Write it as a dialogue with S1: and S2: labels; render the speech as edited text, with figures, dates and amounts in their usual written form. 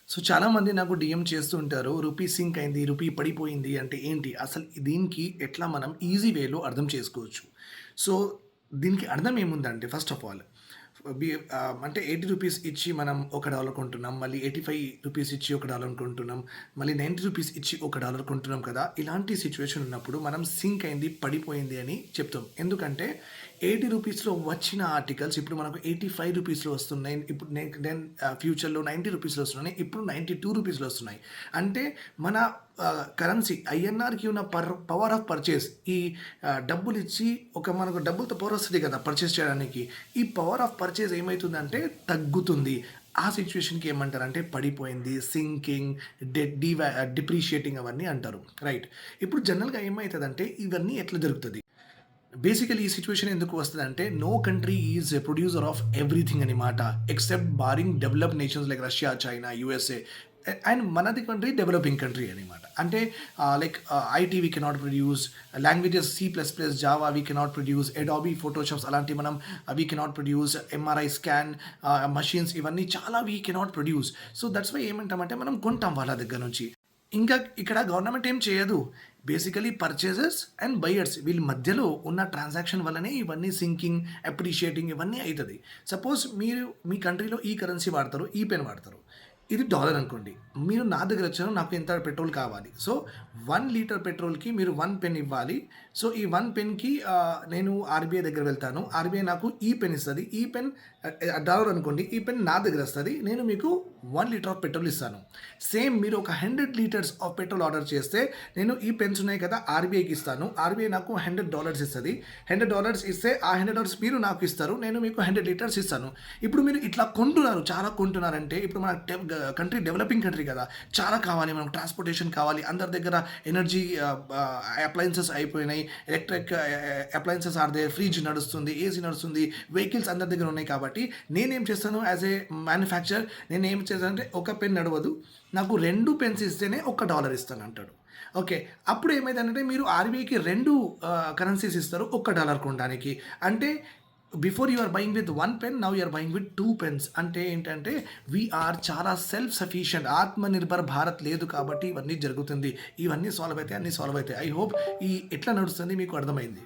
S1: So చాలామంది నాకు DM చేస్తూ ఉంటారు. రూపీ సింక్ అయింది, రూపీ పడిపోయింది అంటే ఏంటి? అసలు దీనికి ఎట్లా మనం ఈజీ వేలో అర్థం చేసుకోవచ్చు. సో దీనికి అర్థం ఏముందంటే ఫస్ట్ ఆఫ్ ఆల్ అంటే రూ. 80 ఇచ్చి మనం $1 కొంటున్నాం. మళ్ళీ రూ. 85 ఇచ్చి $1 కొంటున్నాం. మళ్ళీ రూ. 90 ఇచ్చి $1 కొంటున్నాం కదా! ఇలాంటి సిట్యుయేషన్ ఉన్నప్పుడు మనం సింక్ అయింది, పడిపోయింది అని చెప్తాం. ఎందుకంటే రూ. 80లో వచ్చిన ఆర్టికల్స్ ఇప్పుడు మనకు రూ. 85లో వస్తున్నాయి. ఇప్పుడు దెన్ ఫ్యూచర్‌లో రూ. 90లో వస్తున్నాయి. ఇప్పుడు రూ. 92లో వస్తున్నాయి. అంటే మన కరెన్సీ ఐఎన్ఆర్‌కి ఉన్న పవర్ ఆఫ్ పర్చేజ్ ఈ డబ్బులిచ్చి మనకు డబ్బులతో పవర్ వస్తది కదా! పర్చేజ్ చేయడానికి. ఈ పవర్ ఆఫ్ పర్చేజ్ ఏమైతుందంటే తగ్గుతుంది. ఆ సిట్యుయేషన్‌కి ఏమంటారంటే పడిపోయింది, సింకింగ్, డిప్రిషియేటింగ్ అవన్నీ అంటారు. రైట్. ఇప్పుడు జనరల్‌గా ఏమైతదంటే ఇవన్నీ ఎట్లా జరుగుతది? బేసికలీ ఈ సిట్యుయేషన్ ఎందుకు వస్తదంటే no country is a producer of everything అనమాట. Except barring developed nations like Russia, China, USA and మనది కంట్రీ డెవలపింగ్ కంట్రీ అనమాట. అంటే IT we cannot produce, languages C++, Java we cannot produce, Adobe Photoshops అలాంటివి మనం we cannot produce, MRI scan machines ఇవన్నీ చాలా we cannot produce. So that's why ఏమంటామంటే మనం కొంటాం వాళ్ళ దగ్గర నుంచి. ఇంకా ఇక్కడ గవర్నమెంట్ ఏం చేయదు. బేసికలీ పర్చేజర్స్ అండ్ బయర్స్ వీళ్ళ మధ్యలో ఉన్న ట్రాన్సాక్షన్ వల్లనే ఇవన్నీ సింకింగ్, అప్రిషియేటింగ్ ఇవన్నీ అవుతుంది. సపోజ్ మీరు మీ కంట్రీలో ఈ కరెన్సీ వాడతారు, ఈ పెన్ వాడతారు. ఇది డాలర్ అనుకోండి. మీరు నా దగ్గర వచ్చారు, నాకు ఇంత పెట్రోల్ కావాలి. సో 1 లీటర్ పెట్రోల్‌కి మీరు 1 పెన్ ఇవ్వాలి. సో ఈ 1 పెన్‌కి నేను ఆర్‌బీఐ దగ్గర వెళ్తాను. ఆర్‌బీఐ నాకు ఈ పెన్ ఇస్తది. ఈ పెన్ డాలర్ అనుకోండి. ఈ పెన్ నా దగ్గర వస్తది. నేను మీకు 1 లీటర్ ఆఫ్ పెట్రోల్ ఇస్తాను. సేమ్ మీరు ఒక 100 లీటర్స్ ఆఫ్ పెట్రోల్ ఆర్డర్ చేస్తే నేను ఈ పెన్స్ ఉన్నాయి కదా ఆర్‌బీఐకి ఇస్తాను. ఆర్‌బీఐ నాకు $100 ఇస్తది. $100 ఇస్తే ఆ $100 మీరు నాకు ఇస్తారు. నేను మీకు 100 లీటర్స్ ఇస్తాను. ఇప్పుడు మీరు ఇట్లా కొంటున్నారు. చాలా కొంటున్నారంటే ఇప్పుడు మన కంట్రీ డెవలపింగ్ కంట్రీ కదా! చాలా కావాలి. మనకు ట్రాన్స్‌పోర్టేషన్ కావాలి. అందరి దగ్గర ఎనర్జీ అప్లయెన్సెస్ అయిపోయినాయి. Electric appliances are there. Fridge నడుస్తుంది, ఏసీ నడుస్తుంది. వెహికల్స్ అందరి దగ్గర ఉన్నాయి కాబట్టి నేనేం చేస్తాను యాజ్ ఏ మ్యానుఫ్యాక్చరర్ నేనేం చేస్తానంటే ఒక పెన్ నడవదు. నాకు 2 పెన్స్ ఇస్తేనే $1 ఇస్తాను అంటాడు. ఓకే. అప్పుడు ఏమైందంటే మీరు ఆర్‌బీఐకి 2 కరెన్సీస్ ఇస్తారు $1 కొనడానికి. అంటే before you are buying with 1 pen, now you are buying with 2 pens. అంటే ఏంటంటే చాలా సెల్ఫ్ సఫిషియంట్, ఆత్మనిర్భర్ భారత్ లేదు కాబట్టి ఇవన్నీ జరుగుతుంది. ఇవన్నీ సాల్వ్ అయితే అన్నీ సాల్వ్ అవుతాయి. ఐ హోప్ ఎట్లా నడుస్తుంది మీకు అర్థమైంది.